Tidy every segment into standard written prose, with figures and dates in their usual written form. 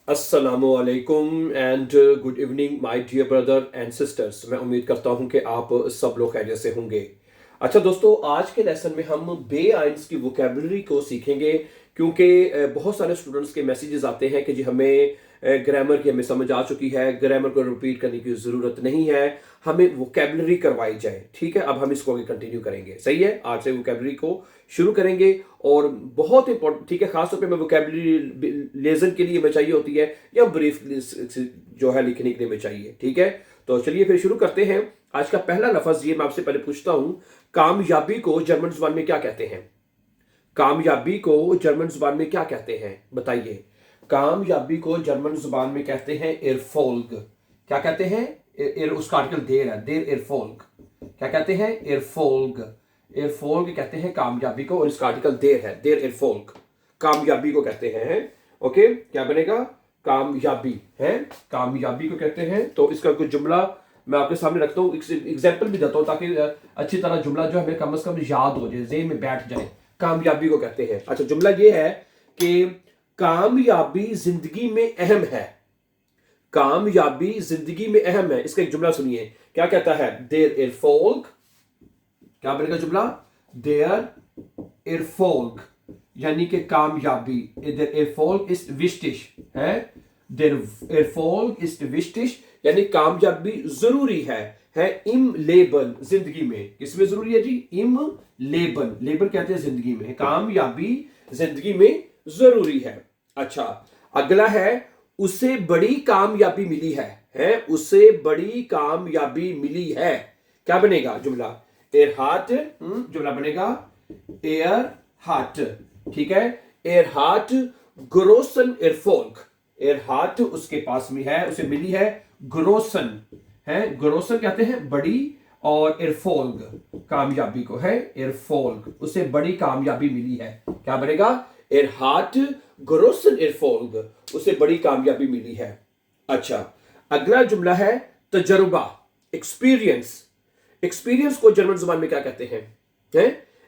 अस्सलामुअलैकुम and good evening my dear brother and sisters. मैं उम्मीद करता हूं कि आप सब लोग खैरियत से होंगे। अच्छा दोस्तों, आज के लेसन में हम बेआइंस की वोकेबलरी को सीखेंगे, क्योंकि बहुत सारे स्टूडेंट्स के मैसेजेस आते हैं कि जी हमें ग्रामर की हमें समझ आ चुकी है, ग्रामर को रिपीट करने की ज़रूरत नहीं है, हमें वोकेबलरी करवाई जाए। ठीक है, अब हम इसको आगे कंटिन्यू करेंगे। सही है, आज से वोकेबलरी को शुरू करेंगे और बहुत इंपॉर्टेंट, ठीक है, खासतौर पे मैं वोकेबलरी लेसन के लिए में चाहिए होती है या ब्रीफ जो है लिखने के लिए में चाहिए। ठीक है, तो चलिए फिर शुरू करते हैं। आज का पहला लफ्ज ये मैं आपसे पहले पूछता हूं, कामयाबी को जर्मन जुबान में क्या कहते हैं? कामयाबी को जर्मन जुबान में क्या कहते हैं, बताइए। कामयाबी को जर्मन जुबान में कहते हैं एरफोल्ग। क्या कहते हैं? उसका आर्टिकल देर है, देर एरफोल्ग। क्या कहते हैं? एरफोल्ग। एरफोल्ग कहते हैं कामयाबी को, और इसका आर्टिकल देर है, देर एरफोल्ग। कामयाबी को कहते हैं। ओके, क्या बनेगा? कामयाबी है, कामयाबी को कहते हैं। तो इसका कुछ जुमला मैं आपके सामने रखता हूँ, एग्जाम्पल भी देता हूँ ताकि अच्छी तरह जुमला जो है कम से कम याद हो जाए, जेहन में बैठ जाए। कामयाबी को कहते हैं। अच्छा, जुमला ये है कि कामयाबी जिंदगी में अहम है। कामयाबी जिंदगी में अहम है। इसका एक जुमला सुनिए, क्या कहता है? देर एरफोल्ग। क्या बनेगा जुमला? देर एरफोल्ग यानी कि कामयाबी। देर एरफोल्ग इज विस्टिश है, देर एरफोल्ग इज विस्टिश यानी कामयाबी जरूरी है इम लेबल जिंदगी में। किसमें जरूरी है जी? इम लेबल। लेबल कहते हैं जिंदगी में, कामयाबी जिंदगी में जरूरी है। अच्छा, अगला है उसे बड़ी कामयाबी मिली है उसे बड़ी कामयाबी मिली है। क्या बनेगा जुमला? Air heart. जुमला बनेगा एयर हार्ट। ठीक है, एयर हार्ट ग्रोसन एयरफोल्क। एयर हार्ट उसके पास में है, उसे मिली है ग्रोसन है। ग्रोसन कहते हैं बड़ी, और एयरफोल्ग कामयाबी को है, एयरफोल्ग उसे बड़ी कामयाबी मिली है। क्या बनेगा? एयर हार्ट ग्रोसन एयरफोल्ग उसे बड़ी कामयाबी मिली है। अच्छा, अगला जुमला है तजर्बा, एक्सपीरियंस। एक्सपीरियंस को जर्मन जुबान में क्या कहते हैं?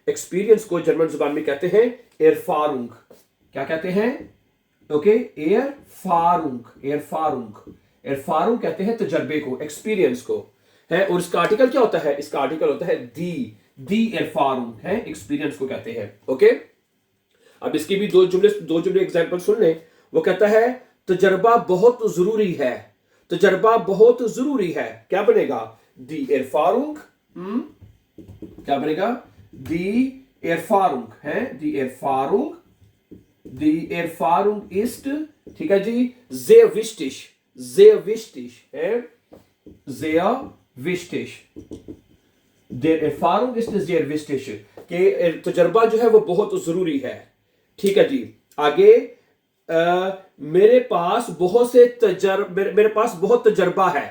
एक्सपीरियंस को जर्मन जुबान में कहते हैं एरफारुंग। क्या कहते हैं? ओके, एरफारुंग। एरफारुंग एरफारुंग कहते हैं तजर्बे को, एक्सपीरियंस को है। और इसका आर्टिकल क्या होता है? इसका आर्टिकल होता है दी एरफारुंग है, एक्सपीरियंस को कहते हैं। ओके, अब इसकी भी दो जुमले एग्जांपल सुन लें। वो कहता है तजर्बा बहुत जरूरी है। तजर्बा बहुत जरूरी है। क्या बनेगा? दी एरफारुंग। क्या बनेगा? दी एरफारुंग है, दी एरफारुंग। दी एरफारुंग इस्ट, ठीक है जी, जे विस्टिश। जे विस्टिश है, जे विस्टिश। देर एरफारुंग इस्ट जे विस्टिश के तजर्बा जो है वो बहुत जरूरी है। ठीक है जी, आगे मेरे पास बहुत तजर्बा है।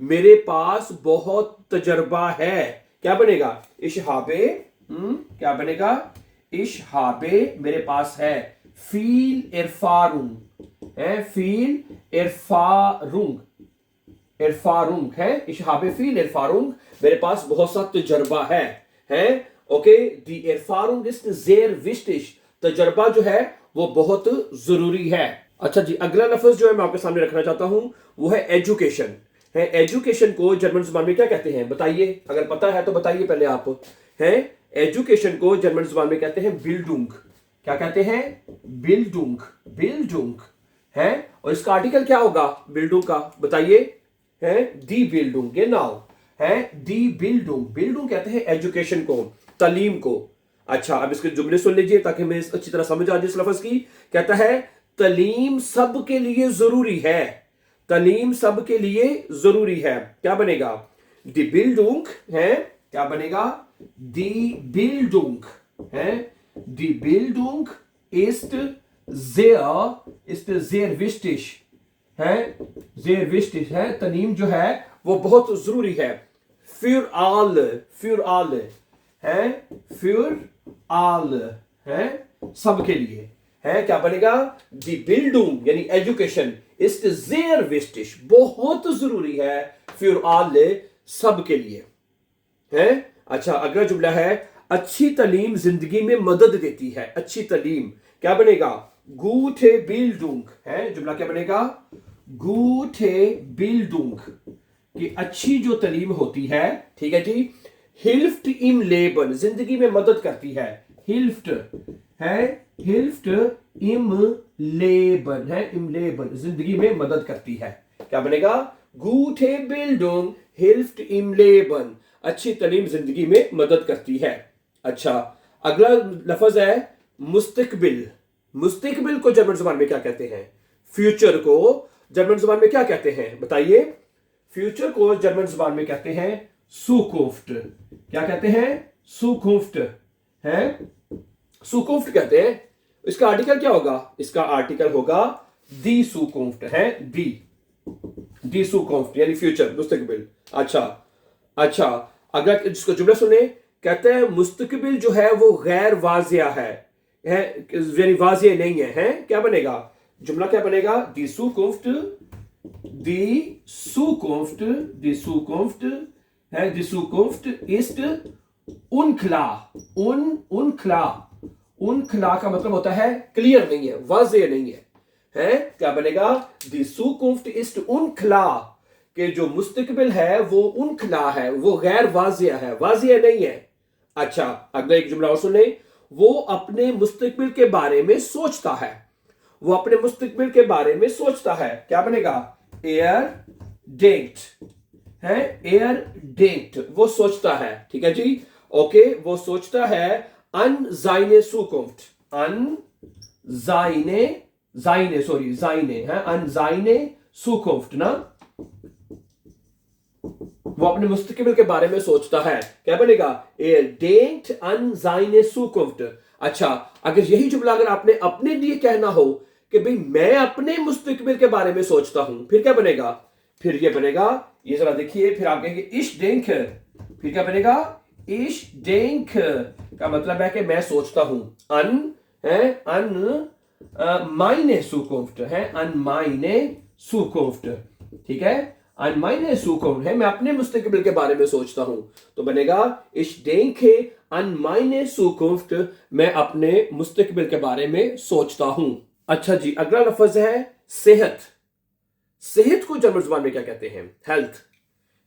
मेरे पास बहुत तजर्बा है। क्या बनेगा? इशहाबे। क्या बनेगा? इशहाबे मेरे पास है। फील इरफारुंग है, फील इरफारुंग। इरफारुंग है, इशहाबे फील इरफारुंग मेरे पास बहुत सा तजर्बा है। ओके, दी इरफारुंग इज जेर विस्टिश तजर्बा जो है वो बहुत जरूरी है। अच्छा जी, अगला लफ्ज जो है मैं आपके सामने रखना चाहता हूं वो है एजुकेशन है। एजुकेशन को जर्मन जुबान में क्या कहते हैं, बताइए। अगर पता है तो बताइए पहले आप। हैं, एजुकेशन को जर्मन जुबान में कहते हैं बिल्डुंग। क्या कहते हैं? बिल्डुंग। बिल्डुंग है, और इसका आर्टिकल क्या होगा बिल्डुंग का, बताइए। है दी बिल्डुंग, genau है दी बिल्डुंग। बिल्डुंग कहते हैं एजुकेशन को, तालीम को। अच्छा, अब इसके जुमले सुन लीजिए ताकि हमें अच्छी तरह समझ आ जाए इस लफ्ज की। कहता है तालीम सबके लिए जरूरी है। तालीम सबके लिए जरूरी है। क्या बनेगा? दी बिल्डुंग है। क्या बनेगा? दी बिल्डुंग है, दी बिल्डुंग ist sehr wichtig है, sehr wichtig है। तालीम जो है वो बहुत जरूरी है। für alle है, für alle है, सबके लिए है। क्या बनेगा? दी बिल्डुंग यानी एजुकेशन ist sehr wichtig बहुत जरूरी है, für alle सबके लिए है। अच्छा, अगला जुमला है अच्छी तालीम जिंदगी में मदद देती है। अच्छी तालीम क्या बनेगा? गूटे बिल्डुंग है, जुमला क्या बनेगा? गूटे बिल्डुंग कि अच्छी जो तालीम होती है, ठीक है जी। हिल्फ्ट इम लेबन जिंदगी में मदद करती है, हिल्फ्ट है, हिल्फ्ट इम लेबन है, इम लेबन जिंदगी में मदद करती है। क्या बनेगा? गूटे बिल्डुंग हिल्फ्ट इम लेबन, अच्छी तालीम जिंदगी में मदद करती है। अच्छा, अगला लफ्ज है मुस्तकबिल। मुस्तकबिल को जर्मन जुबान में क्या कहते हैं? फ्यूचर को जर्मन जुबान में क्या कहते हैं बताइए? फ्यूचर को जर्मन जुबान में कहते हैं सुकुफ्ट। क्या कहते हैं? सुकुफ्ट है, सुकुफ्ट कहते हैं। इसका आर्टिकल क्या होगा? इसका आर्टिकल होगा दी सुकुफ्ट है, दी सुकुफ्ट यानी फ्यूचर, मुस्तकबिल। अच्छा अच्छा, अगर इसको जुमला सुने, कहते हैं मुस्तकबिल जो है वो गैर वाजिया है, यानी वाजिया नहीं है, क्या बनेगा? जुमला क्या बनेगा? दी सुकुफ्ट, दी सुकुफ्ट, दी सुकुफ्ट है, दी सुकुफ्ट इस्ट unklar, unklar, unklar का मतलब होता है क्लियर नहीं है, वाज़ेह नहीं है, क्या बनेगा? Die Zukunft ist unklar, कि जो मुस्तकबिल है वो unklar है, वो गैर वाज़ेह है, वाज़ेह नहीं है। अच्छा, अगला एक जुमला और सुने, वो अपने मुस्तकबिल के बारे में सोचता है, वो अपने मुस्तकबिल के बारे में सोचता है। क्या बनेगा? एयर डेंट है, एयर डेंट वो सोचता है, ठीक है जी। ओके, वो सोचता है अन जाइने सुकुफ्ट, अन जाइने, जाइने सॉरी जाइने है, अन जाइने सुकुफ्ट ना, वो अपने मुस्तकबिल के बारे में सोचता है। क्या बनेगा? एयर डेंट अन जाइने सुकुफ्ट। अच्छा, अगर यही जुमला अगर आपने अपने लिए कहना हो कि भाई मैं अपने मुस्तकबिल के बारे में सोचता हूं, फिर क्या बनेगा? फिर ये बनेगा, ये जरा देखिए, फिर आप कहेंगे इश डेंक, फिर क्या बनेगा? इश डेंक का मतलब है कि मैं सोचता हूं। अन है, अन माइने सुकुफ्ट है, अन माइने सुकुफ्ट, ठीक है। अन माइने सुकुफ्ट है, मैं अपने मुस्तकबिल के बारे में सोचता हूं, तो बनेगा इश डेंक अन माइने सुकुफ्ट, मैं अपने मुस्तकबिल के बारे में सोचता हूं। अच्छा जी, अगला लफ्ज है सेहत। सेहत को जर्मन जुबान में क्या कहते हैं? हेल्थ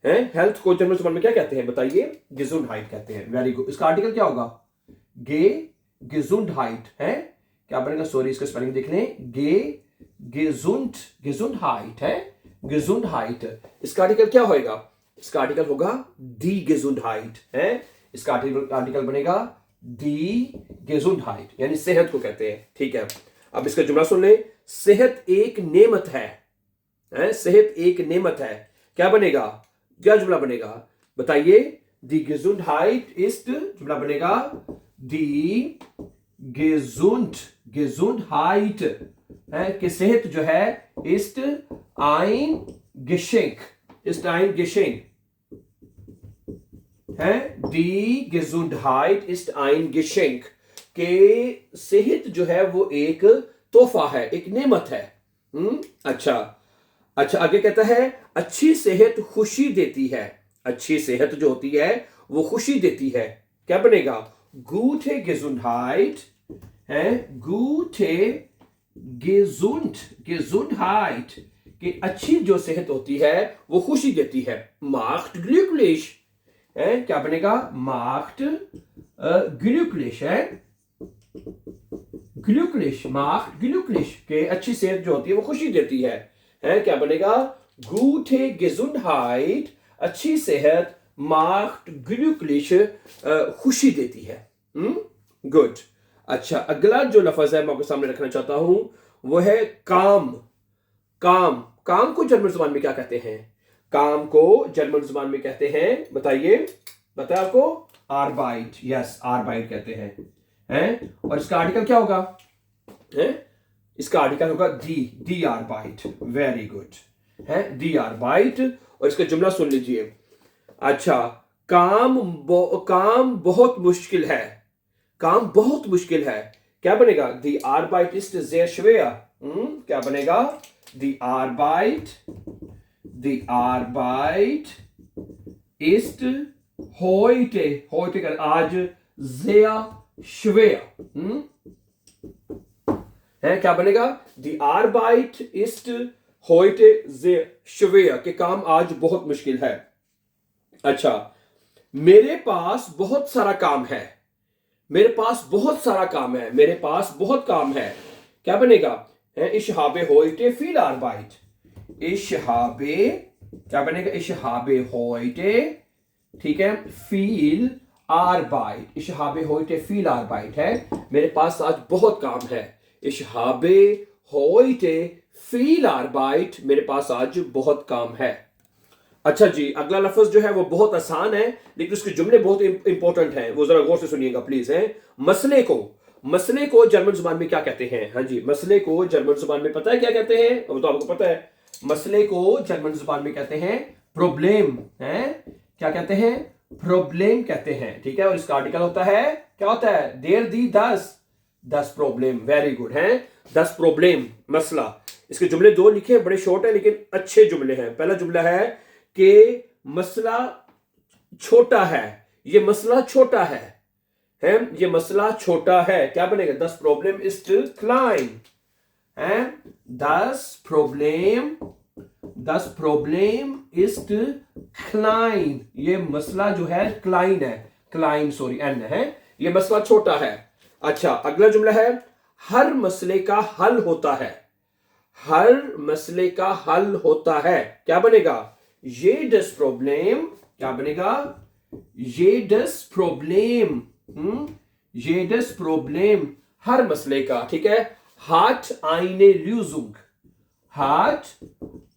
है, हेल्थ को जर्मन जुबान में क्या कहते हैं बताइए? gesundheit कहते हैं। वेरी गुड, इसका आर्टिकल क्या होगा? गे gesundheit है, क्या बनेगा? सॉरी, इसका स्पेलिंग देख लें, गे gesundheit है, gesundheit। इसका आर्टिकल क्या होगा? इसका आर्टिकल होगा दी gesundheit है, इसका आर्टिकल बनेगा दी gesundheit यानी सेहत को कहते हैं, ठीक है। अब इसका जुमला सुन ले, सेहत एक नेमत है, सेहत एक नेमत है। क्या बनेगा? क्या जुमला बनेगा बताइए? दी gesundheit ist, जुमला बनेगा दी gesundheit है, कि सेहत जो है ist ein Geschenk, ist ein Geschenk है, दी gesundheit ist ein Geschenk, के सेहत जो है वो एक तोहफा है, एक नेमत है। अच्छा अच्छा, आगे कहता है अच्छी सेहत खुशी देती है, अच्छी सेहत जो होती है वो खुशी देती है। क्या बनेगा? gute Gesundheit है, gute Gesundheit कि अच्छी जो सेहत होती है वो खुशी देती है। macht glücklich है, क्या बनेगा? macht glücklich है, glücklich, macht glücklich के अच्छी सेहत जो होती है वो खुशी देती है, क्या बनेगा? gute Gesundheit अच्छी सेहत, macht glücklich खुशी देती है। गुड। अच्छा, अगला जो लफ्ज है मैं आपके सामने रखना चाहता हूं वो है काम। काम, काम को जर्मन जुबान में क्या कहते हैं? काम को जर्मन जुबान में कहते हैं बताइए, बताया आपको? आर्बाइट, यस, आर्बाइट कहते हैं, और इसका आर्टिकल क्या होगा? इसका आर्टिकल होगा दी आर्बाइट। वेरी गुड है, दी आर्बाइट। और इसका जुमला सुन लीजिए। अच्छा, काम बहुत मुश्किल है, काम बहुत मुश्किल है। क्या बनेगा? दी आर्बाइट इस्ट sehr schwer। क्या बनेगा? दी आर्बाइट ist heute का आज sehr schwer, है, क्या बनेगा? दी आरबाइट इस्ट होइटे जे schwer, कि काम आज बहुत मुश्किल है। अच्छा, मेरे पास बहुत सारा काम है, मेरे पास बहुत सारा काम है, मेरे पास बहुत काम है, क्या बनेगा? Ich habe heute viel Arbeit। Ich habe, क्या बनेगा? Ich habe heute, ठीक है, viel Arbeit। Ich habe heute viel Arbeit है, मेरे पास आज बहुत काम है। Ich habe heute viel Arbeit, मेरे पास आज बहुत काम है। अच्छा जी, अगला लफ्ज जो है वो बहुत आसान है, लेकिन उसके जुमले बहुत इंपॉर्टेंट हैं, वो जरा गौर से सुनिएगा प्लीज। है, मसले को जर्मन जुबान में क्या कहते हैं? हाँ जी, मसले को जर्मन जुबान में पता है क्या कहते हैं? वो तो आपको पता है। मसले को जर्मन जुबान में कहते हैं प्रॉब्लम। है, क्या कहते हैं? प्रॉब्लम कहते हैं, ठीक है। और इसका आर्टिकल होता है, क्या होता है? देर दी 10 प्रॉब्लम। वेरी गुड है, 10 प्रॉब्लम, मसला। इसके जुमले दो लिखे हैं, बड़े शॉर्ट है लेकिन अच्छे जुमले हैं। पहला जुमला है कि मसला छोटा है, ये मसला छोटा है, ये मसला छोटा है, क्या बनेगा? 10 problem is cline. 10 problem is cline, ये मसला जो है क्लाइन है, क्लाइन सॉरी एन है, ये मसला छोटा है। अच्छा, अगला जुमला है हर मसले का हल होता है, हर मसले का हल होता है, क्या बनेगा? jedes Problem, क्या बनेगा? jedes Problem, jedes Problem, हर मसले का, ठीक है। hat eine Lösung, hat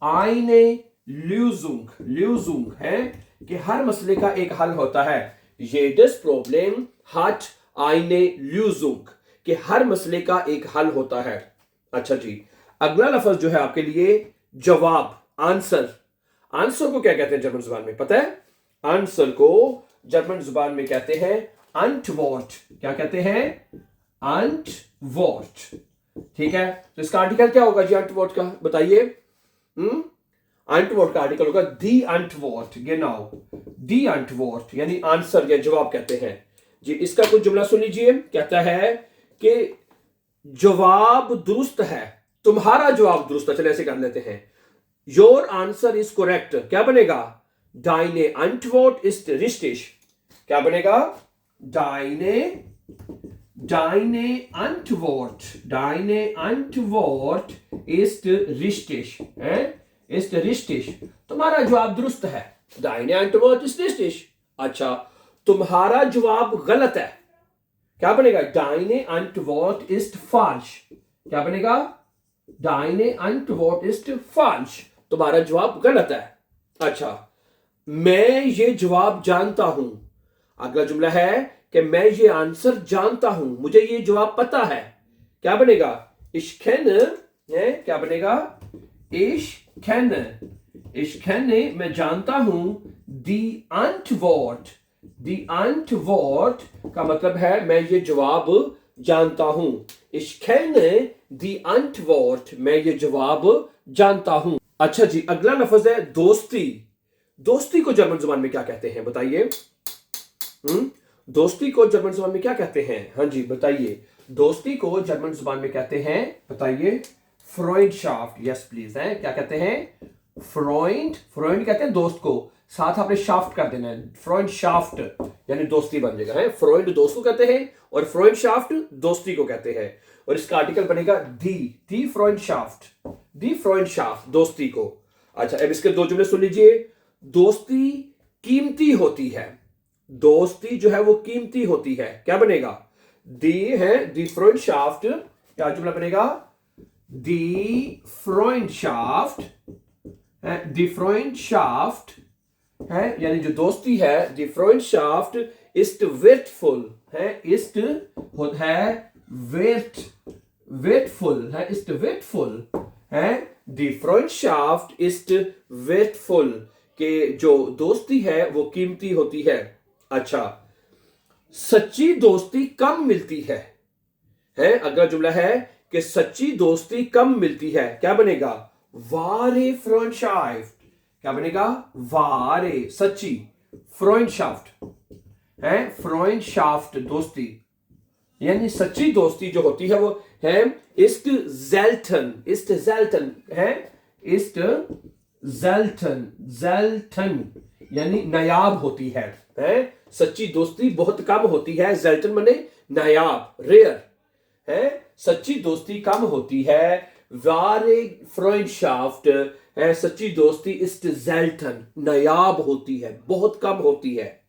eine Lösung, Lösung है कि हर मसले का एक हल होता है। jedes Problem hat eine Lösung, कि हर मसले का एक हल होता है। अच्छा जी, अगला लफ्ज जो है आपके लिए जवाब, आंसर। आंसर को क्या कहते हैं जर्मन जुबान में पता है? आंसर को जर्मन जुबान में कहते हैं अंटवॉर्ट। क्या कहते हैं? अंटवॉर्ट, ठीक है। तो इसका आर्टिकल क्या होगा जी अंटवॉर्ट का? बताइए। अंटवॉर्ट का आर्टिकल होगा दी अंटवॉर्ट, genau, दी अंटवॉर्ट, यानी आंसर या जवाब कहते हैं जी। इसका कुछ जुमला सुन लीजिए, कहता है कि जवाब दुरुस्त है, तुम्हारा जवाब दुरुस्त है। चलिए ऐसे कर लेते हैं, योर आंसर इज करेक्ट, क्या बनेगा? Deine Antwort ist richtig, क्या बनेगा? Deine Antwort ist richtig, ist richtig, तुम्हारा जवाब दुरुस्त है। Deine Antwort ist richtig। अच्छा, तुम्हारा जवाब गलत है, क्या बनेगा? Deine Antwort ist falsch, क्या बनेगा? Deine Antwort ist falsch, तुम्हारा जवाब गलत है। अच्छा, मैं ये जवाब जानता हूं। अगला जुमला है कि मैं ये आंसर जानता हूं, मुझे ये जवाब पता है, क्या बनेगा? Ich kenne, क्या बनेगा? Ich kenne, मैं जानता हूं। Die Antwort का मतलब है मैं ये जवाब जानता हूं। Ich kenne die Antwort, मैं ये जवाब जानता हूं। अच्छा जी, अगला लफ्ज है दोस्ती। दोस्ती को जर्मन जुबान में क्या कहते हैं बताइए? दोस्ती को जर्मन जुबान में क्या कहते हैं? हाँ जी बताइए, दोस्ती को जर्मन जुबान में कहते हैं, बताइए। फ्रॉइंडशाफ्ट, यस प्लीज, है क्या कहते हैं? फ्रॉइंड कहते हैं दोस्त को, साथ आपने शाफ्ट कर देना है, फ्रॉइंडशाफ्ट यानी दोस्ती बन जाएगा। है, फ्रॉइंड दोस्त को कहते हैं और फ्रॉइंडशाफ्ट दोस्ती को कहते हैं। और इसका आर्टिकल बनेगा दी फ्रॉइंडशाफ्ट, दोस्ती को। अच्छा, अब इसके दो जुमले सुन लीजिए। दोस्ती कीमती होती है, दोस्ती जो है वो कीमती होती है, क्या बनेगा? दी फ्रॉइंडशाफ्ट, क्या जुमला बनेगा? दी फ्रॉइंडशाफ्ट है, यानी जो दोस्ती है, दी फ्रॉइंडशाफ्ट ist wertvoll, ist die Freundschaft ist wertvoll, कि जो दोस्ती है वो कीमती होती है। अच्छा, सच्ची दोस्ती कम मिलती है, अगला जुमला है कि सच्ची दोस्ती कम मिलती है, क्या बनेगा? wahre Freundschaft, क्या बनेगा? wahre, सच्ची, Freundschaft फ्रॉइंडशाफ्ट दोस्ती, यानी सच्ची दोस्ती जो होती है वो है ist selten है ist selten यानी नायाब होती है सच्ची दोस्ती बहुत कम होती है selten माने नायाब रेयर है सच्ची दोस्ती कम होती है wahre Freundschaft है सच्ची दोस्ती ist selten नायाब होती है बहुत कम होती है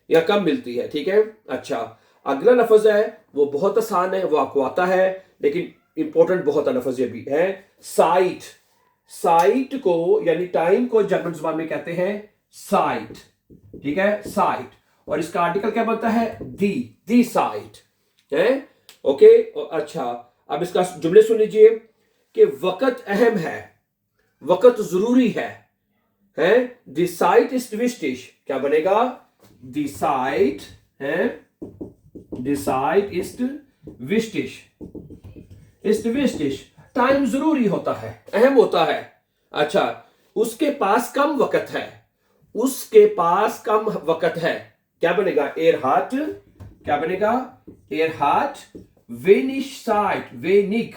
या कम मिलती है ठीक है अच्छा अगला लफ्ज है वो बहुत आसान है वो आपको आता है लेकिन इंपॉर्टेंट बहुत लफ्ज ये भी है साइट साइट को यानी टाइम को जर्मन जुबान में कहते हैं साइट ठीक है साइट और इसका आर्टिकल क्या बनता है दी साइट है ओके अच्छा अब इसका जुमले सुन लीजिए कि वक्त अहम है वक्त जरूरी है दी साइट इज विस्टिश क्या बनेगा दी साइट है दी साइट इज विस्टिश टाइम जरूरी होता है अहम होता है अच्छा उसके पास कम वक्त है उसके पास कम वक्त है क्या बनेगा एर हाथ क्या बनेगा एर हाथ वेनिश साइट वेनिक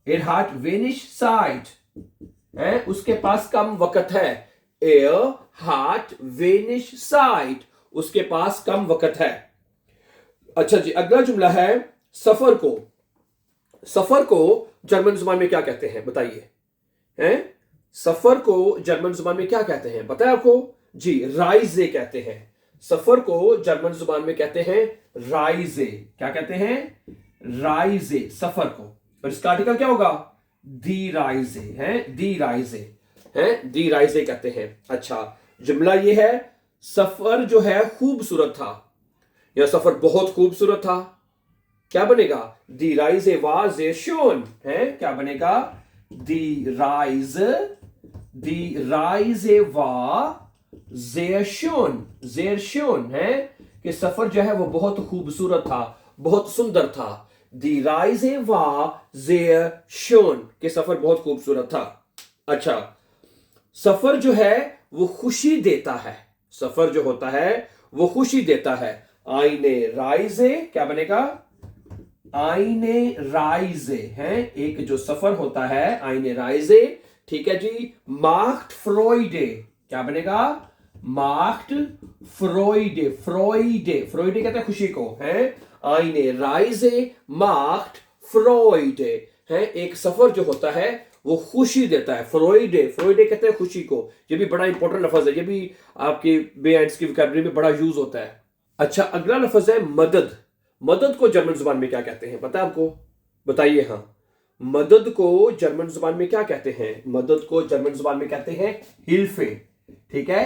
एर हाथ वेनिश साइट है उसके पास कम वक्त है एर हाथ वेनिश साइट उसके पास कम वक्त है अच्छा जी अगला जुमला है सफर को जर्मन जुबान में क्या कहते हैं बताइए हैं सफर को जर्मन जुबान में क्या कहते हैं बताया आपको जी राइजे कहते हैं सफर को जर्मन जुबान में कहते हैं राइजे क्या कहते हैं राइजे सफर को और इसका आर्टिकल क्या होगा दी राइजे दी राइजे कहते हैं अच्छा जुमला ये है सफर जो है खूबसूरत था या सफर बहुत खूबसूरत था क्या बनेगा दी राइजे वाज sehr schön है क्या बनेगा दी राइजे war sehr schön है कि सफर जो है वो बहुत खूबसूरत था बहुत सुंदर था दी राइजे war sehr schön कि सफर बहुत खूबसूरत था अच्छा सफर जो है वो खुशी देता है सफर जो होता है वो खुशी देता है आईने राइजे क्या बनेगा आईने राइजे है एक जो सफर होता है आईने राइजे ठीक है जी माख्ट फ्रॉइडे क्या बनेगा माख्ट फ्रॉइडे कहते हैं खुशी को है आईने राइजे माख्ट फ्रॉइडे है एक सफर जो होता है वो खुशी देता है फ्रॉइडे कहते हैं खुशी को ये भी बड़ा इंपॉर्टेंट लफ्ज है ये भी आपके बेएंड्स की वोकैबुलरी में बड़ा यूज होता है अच्छा अगला लफ्ज है मदद को जर्मन जुबान में क्या कहते हैं पता है आपको बताइए हाँ मदद को जर्मन जुबान में क्या कहते हैं मदद को जर्मन जुबान में कहते हैं हिल्फे ठीक है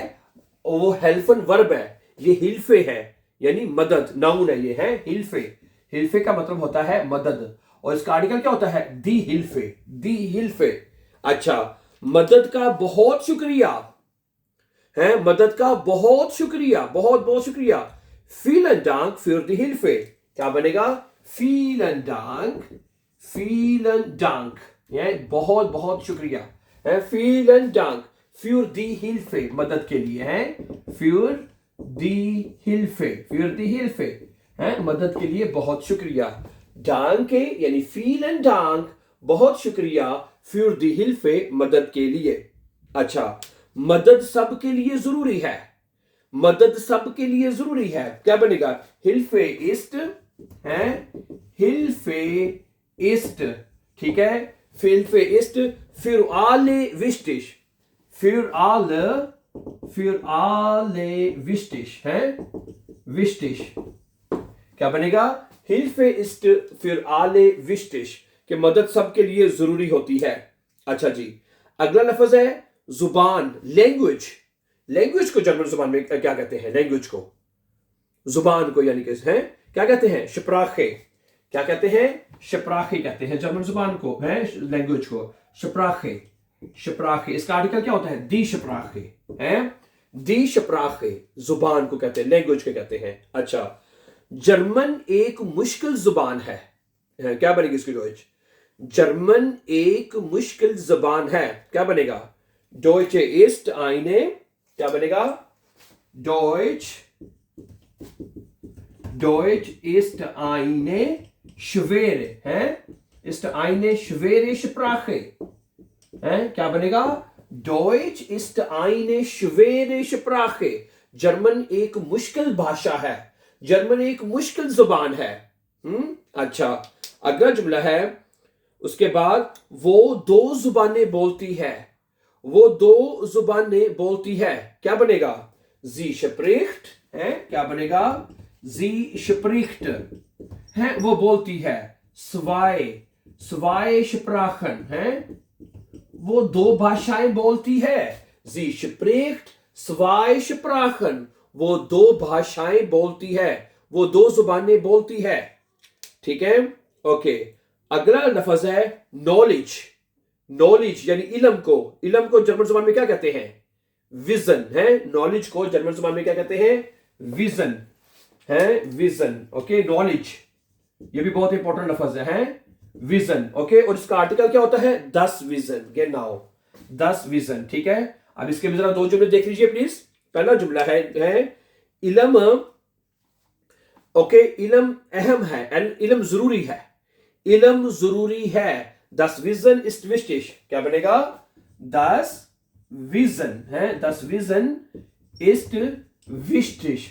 और वो हेल्फन वर्ब है ये हिल्फे है यानी मदद नाउन है ये है हिल्फे का मतलब होता है मदद और इसका आर्टिकल क्या होता है दी हिल्फे अच्छा मदद का बहुत शुक्रिया है मदद का बहुत शुक्रिया vielen Dank für die Hilfe क्या बनेगा vielen Dank ये बहुत शुक्रिया है vielen Dank für die Hilfe मदद के लिए है für die Hilfe है मदद के लिए बहुत शुक्रिया Danke यानी vielen Dank बहुत शुक्रिया für die Hilfe मदद के लिए अच्छा मदद सबके लिए जरूरी है क्या बनेगा हिल्फे इस्ट है हिल्फे इस्ट ठीक है हिल्फे इस्ट für alle wichtig है wichtig क्या बनेगा हिल्फे इस्ट für alle wichtig कि मदद सबके लिए जरूरी होती है अच्छा जी अगला लफ्ज है जुबान लैंग्वेज को जर्मन जुबान में क्या कहते हैं लैंग्वेज को जुबान को यानी कि है क्या कहते हैं Sprache क्या कहते हैं Sprache कहते हैं जर्मन जुबान को है लैंग्वेज को Sprache इसका आर्टिकल क्या होता है दी Sprache है दी Sprache जुबान को कहते हैं लैंग्वेज को कहते हैं अच्छा जर्मन एक मुश्किल जुबान है क्या बनेगी इसकी डॉइच जर्मन एक मुश्किल जुबान है क्या बनेगा Deutsche ist eine क्या बनेगा Deutsch ist eine schwere है ist eine schwere Sprache. क्या बनेगा? Deutsch ist eine schwere Sprache. German एक मुश्किल भाषा है, जर्मन एक मुश्किल जुबान है. अच्छा, अगला जुमला है, उसके बाद वो दो जुबानें बोलती है, वो दो जुबानें बोलती है. क्या बनेगा? Sie spricht है, क्या बनेगा? Sie spricht है, वो बोलती है. zwei Sprachen है, वो दो भाषाएं बोलती है. Sie spricht zwei Sprachen, वो दो भाषाएं बोलती है, वो दो जुबानें बोलती है. ठीक है, ओके. अगला लफ्ज है नॉलेज. नॉलेज यानी इल्म को जर्मन जुबान में क्या कहते हैं? विजन है. नॉलेज को जर्मन जुबान में क्या कहते हैं? विजन है, विजन. ओके, नॉलेज ये भी बहुत इंपॉर्टेंट लफ्ज है, विजन. ओके, और इसका आर्टिकल क्या होता है? das vision. genau, das vision. ठीक है, अब इसके भी जरा दो जुमले देख लीजिए प्लीज. पहला जुमला है इल्म. ओके, इल्म अहम है, इल्म जरूरी है, इल्म जरूरी है. das Wissen ist wichtig. क्या बनेगा? das Wissen है, das Wissen ist wichtig.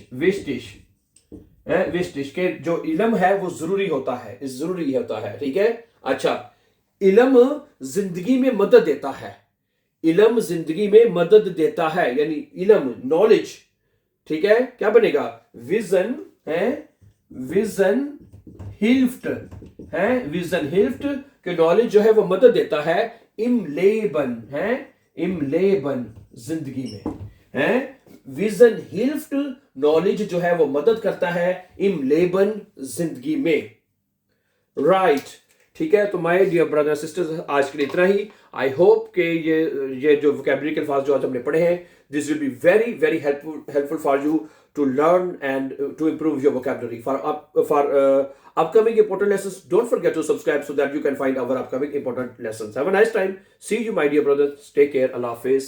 wichtig के जो इल्म है वो जरूरी होता है, इस जरूरी होता है. ठीक है, अच्छा. इल्म जिंदगी में मदद देता है, इल्म जिंदगी में मदद देता है, यानी इल्म नॉलेज. ठीक है, क्या बनेगा? विजन है, विजन हिल्फ्ट है, विजन हिल्फ्ट कि नॉलेज जो है वो मदद देता है. इम लेबन है, इम लेबन जिंदगी में है. विजन हिल्फ्ट नॉलेज जो है वो मदद करता है इम लेबन जिंदगी में. राइट, ठीक है. तो my dear brother and sisters, आज के लिए इतना ही. आई होप कि ये जो वोकैबुलरी के अल्फाज जो आज हमने पढ़े हैं, this will be very very helpful for you to learn and to improve your vocabulary. For upcoming important lessons, don't forget to subscribe so that you can find our upcoming important lessons. Have a nice time. See you, my dear brothers. Take care. Allah Hafiz.